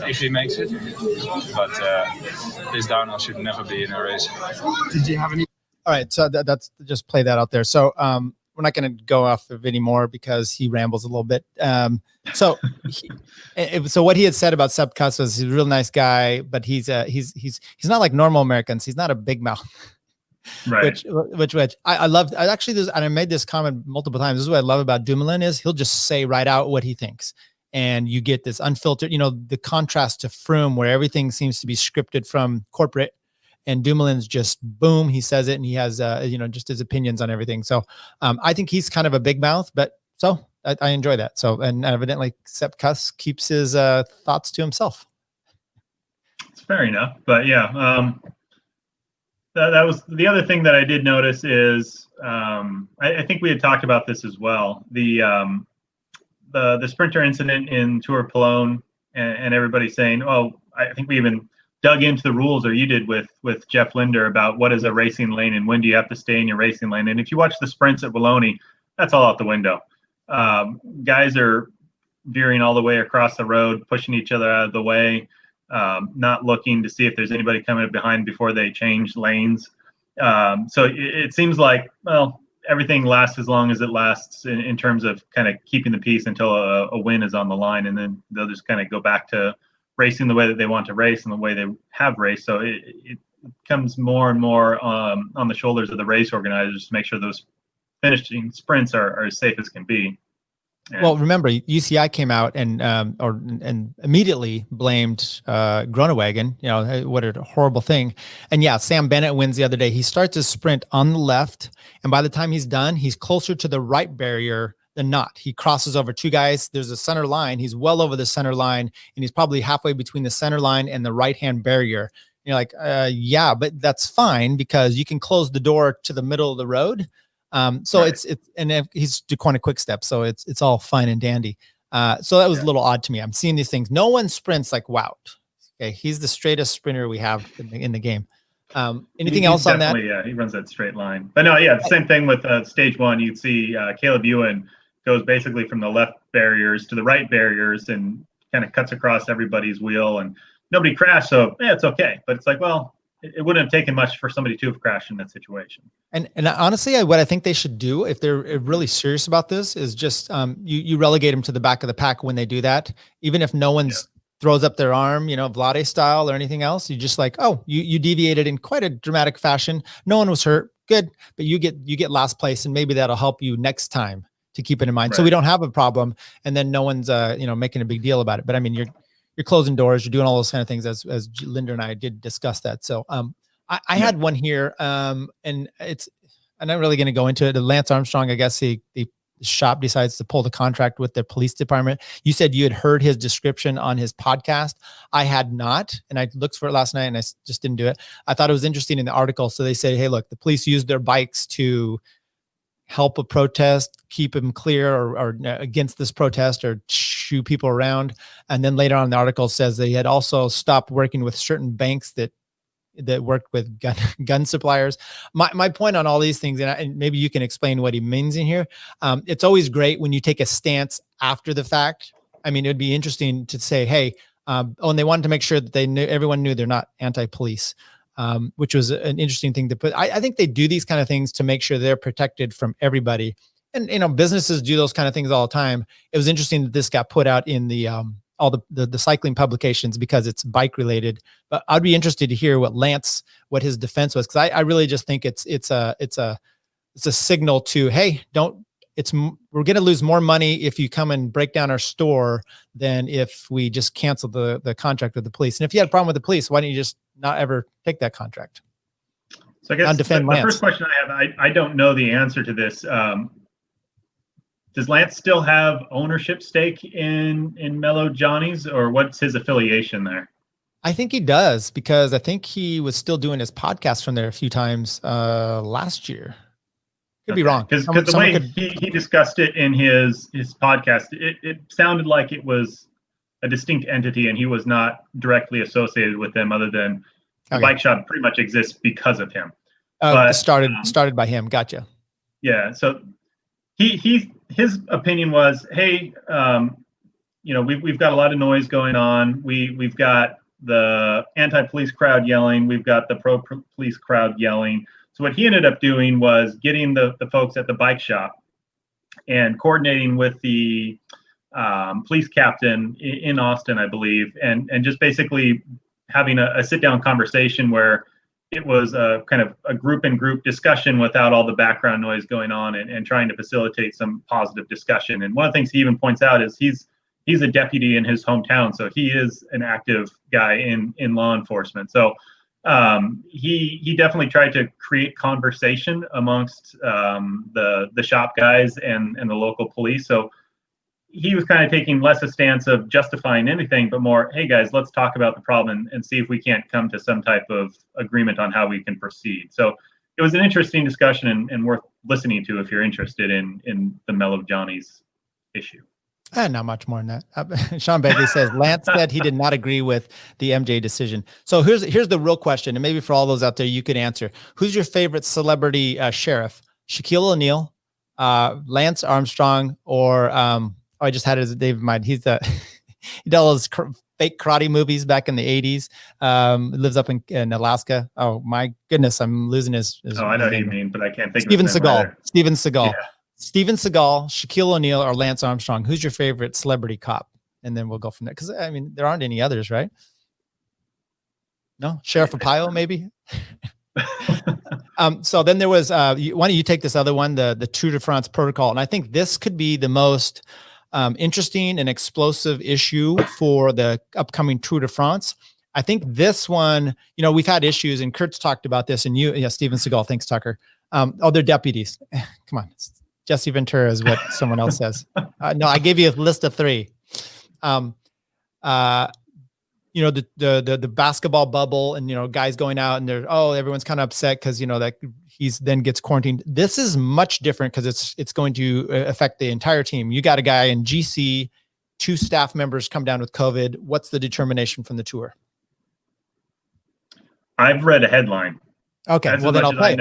if he makes it. But this downhill should never be in a race. Did you have any? All right, so that's just play that out there. So we're not going to go off of anymore because he rambles a little bit. So what he had said about Sepp Kuss was he's a real nice guy, but he's not like normal Americans. He's not a big mouth. Right. Which I loved. I actually and I made this comment multiple times. This is what I love about Dumoulin is he'll just say right out what he thinks. And you get this unfiltered, the contrast to Froome where everything seems to be scripted from corporate. And Dumoulin's just boom, he says it, and he has just his opinions on everything. So I think he's kind of a big mouth, but so I enjoy that. So and evidently Sepp Kuss keeps his thoughts to himself. It's fair enough, but yeah, that was the other thing that I did notice is I think we had talked about this as well. the sprinter incident in Tour Pologne, and everybody saying, oh, I think we even dug into the rules, or you did with Jeff Linder, about what is a racing lane and when do you have to stay in your racing lane. And if you watch the sprints at Wallonie, that's all out the window. Guys are veering all the way across the road, pushing each other out of the way, not looking to see if there's anybody coming up behind before they change lanes. So it seems like, well, everything lasts as long as it lasts in terms of kind of keeping the peace until a win is on the line, and then they'll just kind of go back to racing the way that they want to race and the way they have raced. So it comes more and more on the shoulders of the race organizers to make sure those finishing sprints are as safe as can be. And well, remember, UCI came out and immediately blamed Groenewegen. You know, what a horrible thing. And yeah, Sam Bennett wins the other day. He starts his sprint on the left, and by the time he's done, he's closer to the right barrier than not. He crosses over two guys. There's a center line. He's well over the center line, and he's probably halfway between the center line and the right-hand barrier. You're like, yeah, but that's fine because you can close the door to the middle of the road. So right. it's and if he's doing a quick step, so it's all fine and dandy. So that was a little odd to me. I'm seeing these things. No one sprints like Wout. Okay, he's the straightest sprinter we have in the game. Anything else on that? Yeah, he runs that straight line. But no, yeah, the same thing with stage one. You'd see Caleb Ewan goes basically from the left barriers to the right barriers and kind of cuts across everybody's wheel, and nobody crashed, so yeah, it's okay. But it's like, well, it wouldn't have taken much for somebody to have crashed in that situation. And honestly, what I think they should do, if they're really serious about this, is just you relegate them to the back of the pack when they do that. Even if no one's throws up their arm, you know, Vlade style or anything else, you just like, oh, you deviated in quite a dramatic fashion. No one was hurt. Good. But you get last place, and maybe that'll help you next time to keep it in mind. Right. So we don't have a problem, and then no one's making a big deal about it. But I mean, you're closing doors, you're doing all those kind of things, as Linda and I did discuss that. So I had one here, and I'm not really going to go into it. Lance Armstrong, I guess the shop decides to pull the contract with the police department. You said you had heard his description on his podcast. I had not, and I looked for it last night and I just didn't do it. I thought it was interesting in the article. So they say, hey, look, the police used their bikes to help a protest, keep them clear or against this protest, or shoo people around. And then later on, the article says they had also stopped working with certain banks that worked with gun suppliers. My point on all these things, and maybe you can explain what he means in here. It's always great when you take a stance after the fact. I mean, it'd be interesting to say, hey, and they wanted to make sure that everyone knew they're not anti-police. Which was an interesting thing to put. I think they do these kind of things to make sure they're protected from everybody. And, businesses do those kind of things all the time. It was interesting that this got put out in the all the cycling publications because it's bike related. But I'd be interested to hear what his defense was. Cause I really just think it's a signal to, hey, we're going to lose more money if you come and break down our store than if we just cancel the contract with the police. And if you had a problem with the police, why don't you just not ever take that contract? So I guess the first question I have, I don't know the answer to this. Does Lance still have ownership stake in Mellow Johnny's, or what's his affiliation there? I think he does, because I think he was still doing his podcast from there a few times last year. Could be wrong. Because the way he discussed it in his podcast, it sounded like it was a distinct entity and he was not directly associated with them, other than the bike shop pretty much exists because of him. But started by him. Gotcha. Yeah. So his opinion was, hey, we've got a lot of noise going on. We've got the anti-police crowd yelling. We've got the pro-police crowd yelling. So what he ended up doing was getting the folks at the bike shop and coordinating with the police captain in Austin, I believe, and just basically having a sit-down conversation where it was a kind of a group discussion without all the background noise going on, and trying to facilitate some positive discussion. And one of the things he even points out is he's a deputy in his hometown, so he is an active guy in law enforcement. So he definitely tried to create conversation amongst the shop guys and the local police. So he was kind of taking less a stance of justifying anything, but more, hey guys, let's talk about the problem and see if we can't come to some type of agreement on how we can proceed. So it was an interesting discussion and worth listening to if you're interested in the Mellow Johnny's issue. Not much more than that. Sean Begley says Lance said he did not agree with the MJ decision. So here's the real question, and maybe for all those out there, you could answer: who's your favorite celebrity sheriff? Shaquille O'Neal, Lance Armstrong, or I just had it as David Mind. He's the he did all those fake karate movies back in the 80s. Lives up in Alaska. Oh my goodness, I'm losing his I know who you mean, but I can't think Steven of his name Seagal. either. Steven Seagal. Yeah. Steven Seagal, Shaquille O'Neal, or Lance Armstrong. Who's your favorite celebrity cop? And then we'll go from there. Because I mean, there aren't any others, right? No, Sheriff Arpaio, maybe. So then there was. Why don't you take this other one, the Tour de France protocol? And I think this could be the most interesting and explosive issue for the upcoming Tour de France. I think this one, we've had issues, and Curt's talked about this, and Steven Seagal. Thanks, Tucker. They're deputies. Come on. Jesse Ventura is what someone else says. No, I gave you a list of 3. The basketball bubble, and guys going out and everyone's kind of upset because that he's then gets quarantined. This is much different because it's going to affect the entire team. You got a guy in GC, 2 staff members come down with COVID. What's the determination from the tour? I've read a headline. Okay, That's well then I'll play.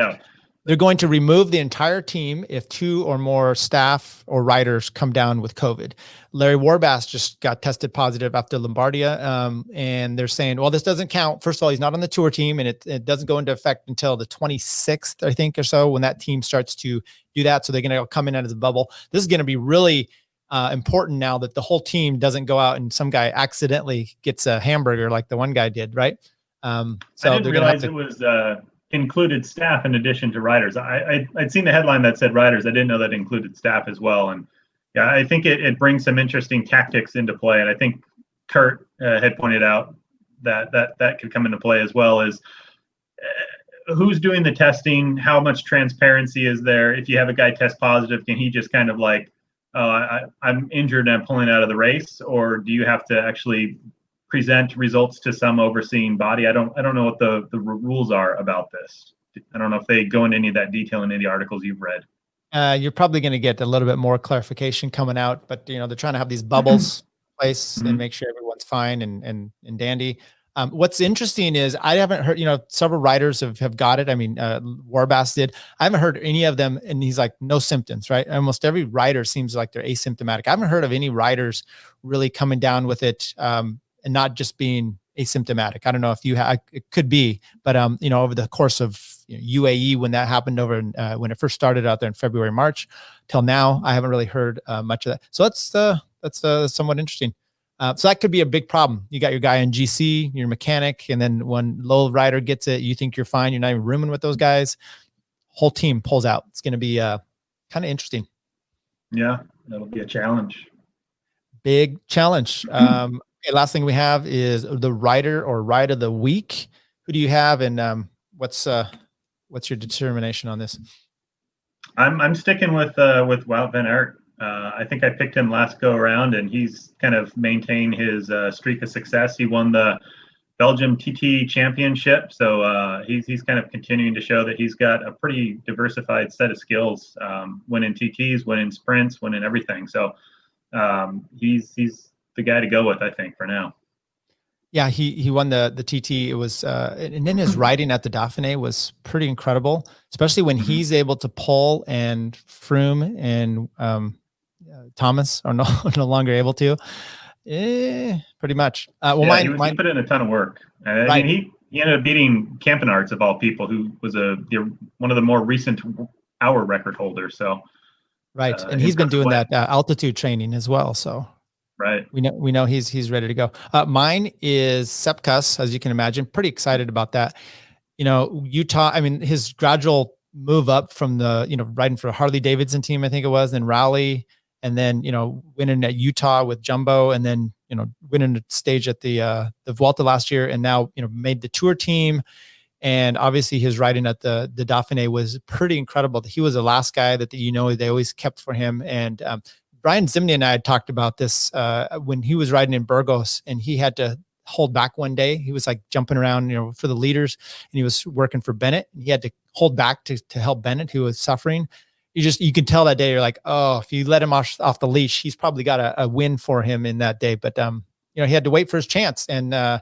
They're going to remove the entire team if 2 or more staff or riders come down with COVID. Larry Warbass just got tested positive after Lombardia. And they're saying, well, this doesn't count. First of all, he's not on the tour team, and it doesn't go into effect until the 26th, I think, or so, when that team starts to do that. So they're going to come in as a bubble. This is going to be really important now that the whole team doesn't go out and some guy accidentally gets a hamburger like the one guy did, right? So I didn't realize it was included staff in addition to riders. I'd seen the headline that said riders. I didn't know that included staff as well. And yeah, I think it brings some interesting tactics into play. And I think Curt had pointed out that could come into play as well as who's doing the testing, how much transparency is there. If you have a guy test positive, can he just kind of like, I'm injured and I'm pulling out of the race? Or do you have to actually present results to some overseeing body? I don't know what the rules are about this. I don't know if they go into any of that detail in any of the articles you've read. You're probably going to get a little bit more clarification coming out, but they're trying to have these bubbles in place and make sure everyone's fine and dandy. What's interesting is I haven't heard, several riders have got it. I mean, Warbass did. I haven't heard any of them, and he's like, no symptoms, right? Almost every rider seems like they're asymptomatic. I haven't heard of any riders really coming down with it, and not just being asymptomatic. I don't know if it could be, but over the course of UAE, when that happened when it first started out there in February, March, till now, I haven't really heard much of that. So that's somewhat interesting. So that could be a big problem. You got your guy in GC, your mechanic, and then when low rider gets it, you think you're fine. You're not even rooming with those guys. Whole team pulls out. It's going to be kind of interesting. Yeah, that'll be a challenge. Big challenge. Okay, last thing we have is the rider or ride of the week. Who do you have, and what's your determination on this? I'm sticking with Wout van Aert. I think I picked him last go around, and he's kind of maintained his streak of success. He won the Belgium TT Championship, so he's kind of continuing to show that he's got a pretty diversified set of skills. Winning TTs, winning sprints, winning everything. So he's the guy to go with, I think, for now. Yeah, he won the TT. It was and then his riding at the Dauphine was pretty incredible, especially when he's able to pull and Froome and Thomas are no longer able to. Pretty much. He put in a ton of work. Right. I mean, he ended up beating Campenarts of all people, who was one of the more recent hour record holders. So right, and he's been doing that altitude training as well. So. Right. We know he's ready to go. Mine is Sepp Kuss, as you can imagine. Pretty excited about that. Utah, I mean, his gradual move up from the, riding for a Harley Davidson team, I think it was, then Rally, and then, winning at Utah with Jumbo, and then, winning the stage at the Vuelta last year, and now, made the tour team. And obviously his riding at the Dauphiné was pretty incredible. He was the last guy that they always kept for him. And Brian Zimney and I had talked about this when he was riding in Burgos, and he had to hold back one day. He was like jumping around, for the leaders, and he was working for Bennett, and he had to hold back to help Bennett, who was suffering. you can tell that day, you're like, oh, if you let him off the leash, he's probably got a win for him in that day. But, he had to wait for his chance. And I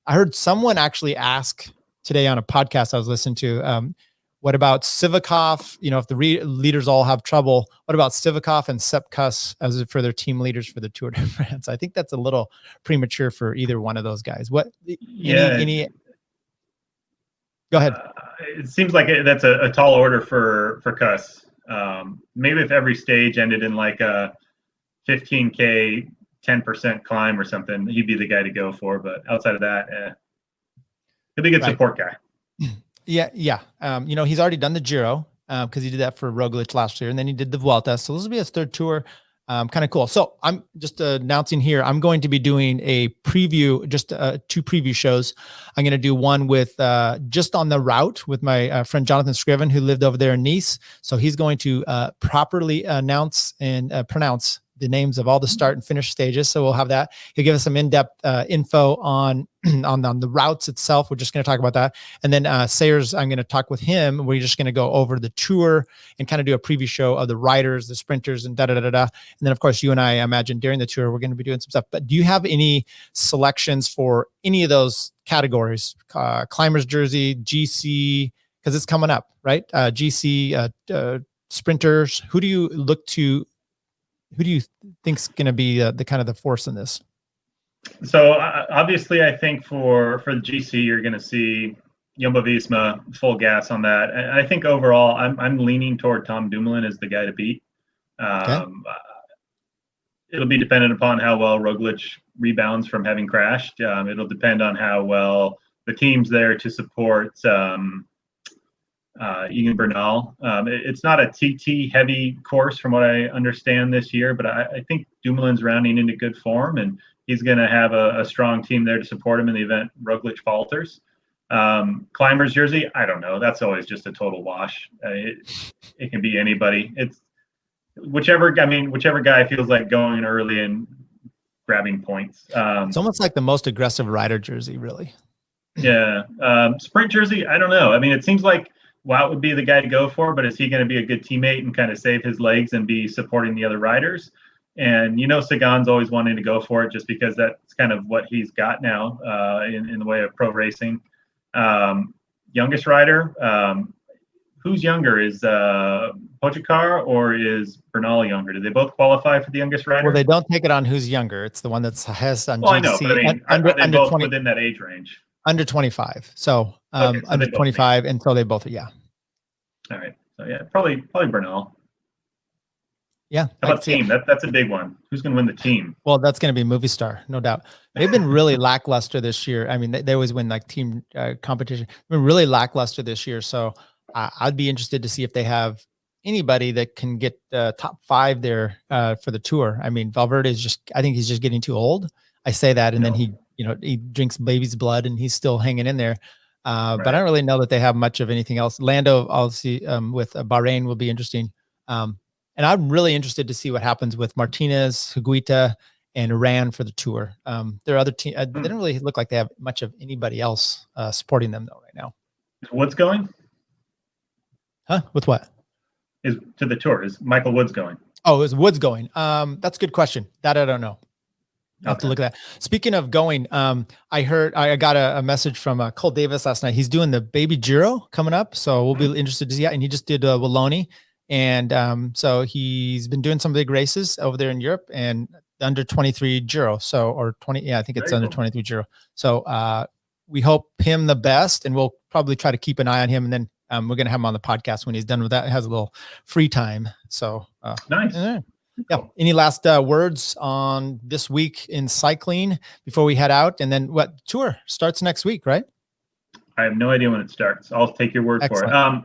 heard someone actually ask today on a podcast I was listening to, what about Sivakov? If the leaders all have trouble, what about Sivakov and Sepp Kuss as for their team leaders for the Tour de France? I think that's a little premature for either one of those guys. Go ahead. It seems like that's a tall order for Kuss. Maybe if every stage ended in like a 15K, 10% climb or something, he'd be the guy to go for. But outside of that, he'll be a good support guy. Yeah. He's already done the Giro because he did that for Roglic last year, and then he did the Vuelta. So this will be his third tour. Kind of cool. So I'm just announcing here, I'm going to be doing a preview, just 2 preview shows. I'm going to do one with just on the route with my friend Jonathan Scriven, who lived over there in Nice. So he's going to properly announce and pronounce the names of all the start and finish stages. So we'll have that. He'll give us some in-depth info on the routes itself. We're just going to talk about that. And then Sayers, I'm going to talk with him. We're just going to go over the tour and kind of do a preview show of the riders, the sprinters, and da-da-da-da. And then, of course, you and I imagine during the tour, we're going to be doing some stuff. But do you have any selections for any of those categories? Climbers jersey, GC, because it's coming up, right? GC, sprinters. Who do you look to? Who do you think's going to be the kind of the force in this? So obviously, I think for the GC, you're going to see Jumbo-Visma full gas on that. And I think overall, I'm leaning toward Tom Dumoulin as the guy to beat. It'll be dependent upon how well Roglic rebounds from having crashed. It'll depend on how well the team's there to support Egan Bernal. It's not a TT heavy course from what I understand this year, but I think Dumoulin's rounding into good form, and he's going to have a strong team there to support him in the event Roglic falters. Climbers jersey, I don't know. That's always just a total wash. It can be anybody. It's whichever guy feels like going early and grabbing points. It's almost like the most aggressive rider jersey, really. Yeah. Sprint jersey, I don't know. I mean, it seems like Wout would be the guy to go for, but is he going to be a good teammate and kind of save his legs and be supporting the other riders? And Sagan's always wanting to go for it just because that's kind of what he's got now in the way of pro racing. Youngest rider, who's younger? Is Pogačar or is Bernal younger? Do they both qualify for the youngest rider? Well, they don't take it on who's younger. It's the one that's has on GC. I know, but I mean, are they both 20, within that age range? Under 25. So under 25 until they both, yeah. All right. So yeah, probably Bernal. Yeah. How about team? That's a big one. Who's going to win the team? Well, that's going to be Movistar, no doubt. They've been really lackluster this year. I mean, they always win like team competition. They've been really lackluster this year. So I'd be interested to see if they have anybody that can get top 5 there for the tour. I mean, Valverde is I think he's just getting too old. I say that, and then he drinks baby's blood and he's still hanging in there. Right. But I don't really know that they have much of anything else. Lando, obviously, with Bahrain will be interesting. And I'm really interested to see what happens with Martinez, Higuita, and Iran for the tour. There are other teams. They don't really look like they have much of anybody else supporting them though right now. Is Woods going? Huh? With what? Is to the tour? Is Michael Woods going? Oh, is Woods going? That's a good question. That I don't know. I'll have to look at that. Speaking of going, I got a message from Cole Davis last night. He's doing the Baby Giro coming up, so we'll be interested to see that. And he just did Wallonie, and so he's been doing some big races over there in Europe and under 23 Giro. So or 20, yeah, I think it's under 23 Giro. So we hope him the best, and we'll probably try to keep an eye on him. And then we're gonna have him on the podcast when he's done with that. He has a little free time. So nice. Yeah. Any last words on this week in cycling before we head out? And then what tour starts next week, right? I have no idea when it starts. I'll take your word for it. I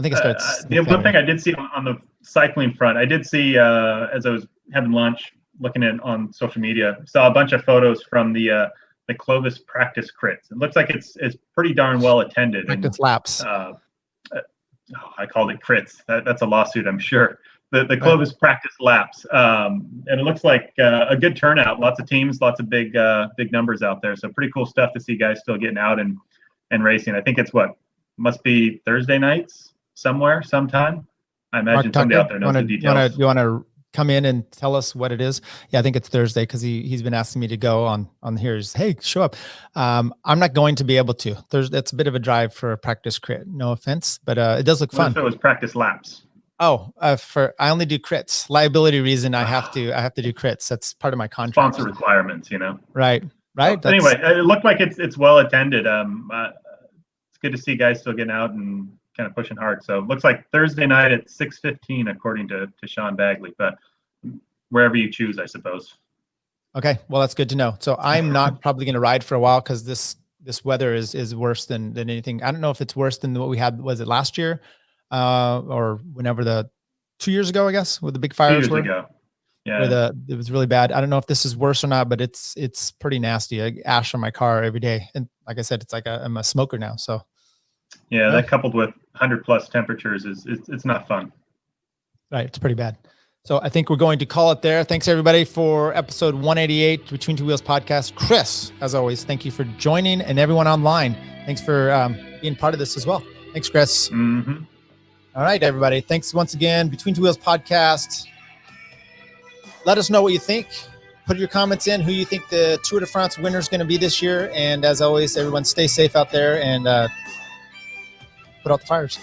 think it starts. The one thing I did see on the cycling front, I did see as I was having lunch, looking at on social media, saw a bunch of photos from the Clovis practice crits. It looks like it's pretty darn well attended. Practice laps. I called it crits. That's a lawsuit, I'm sure. The Clovis practice laps, and it looks like a good turnout. Lots of teams, lots of big numbers out there. So pretty cool stuff to see guys still getting out and racing. I think it's must be Thursday nights sometime. I imagine somebody out there knows the details. You want to come in and tell us what it is? Yeah, I think it's Thursday because he's been asking me to go on here. He's, hey, show up. I'm not going to be able to. That's a bit of a drive for a practice crit. No offense, but it does look fun. What if it was practice laps? Oh, I only do crits. Liability reason, I have to do crits. That's part of my contract. Sponsor requirements, Right. Right. Well, anyway, it looked like it's well attended. It's good to see guys still getting out and kind of pushing hard. So it looks like Thursday night at 6:15, according to Sean Bagley, but wherever you choose, I suppose. Okay. Well, that's good to know. So I'm not probably going to ride for a while because this weather is worse than anything. I don't know if it's worse than what we had. Was it last year or whenever 2 years ago, I guess, with the big fires 2 years ago. Yeah. Where it was really bad. I don't know if this is worse or not, but it's pretty nasty. I ash on my car every day. And like I said, it's like I'm a smoker now. So yeah, that coupled with 100+ temperatures it's not fun. Right. It's pretty bad. So I think we're going to call it there. Thanks everybody for episode 188 Between Two Wheels podcast. Chris, as always, thank you for joining, and everyone online. Thanks for being part of this as well. Thanks, Chris. Mm-hmm. All right, everybody. Thanks once again. Between Two Wheels podcast. Let us know what you think. Put your comments in, who you think the Tour de France winner is going to be this year. And as always, everyone stay safe out there and put out the fires.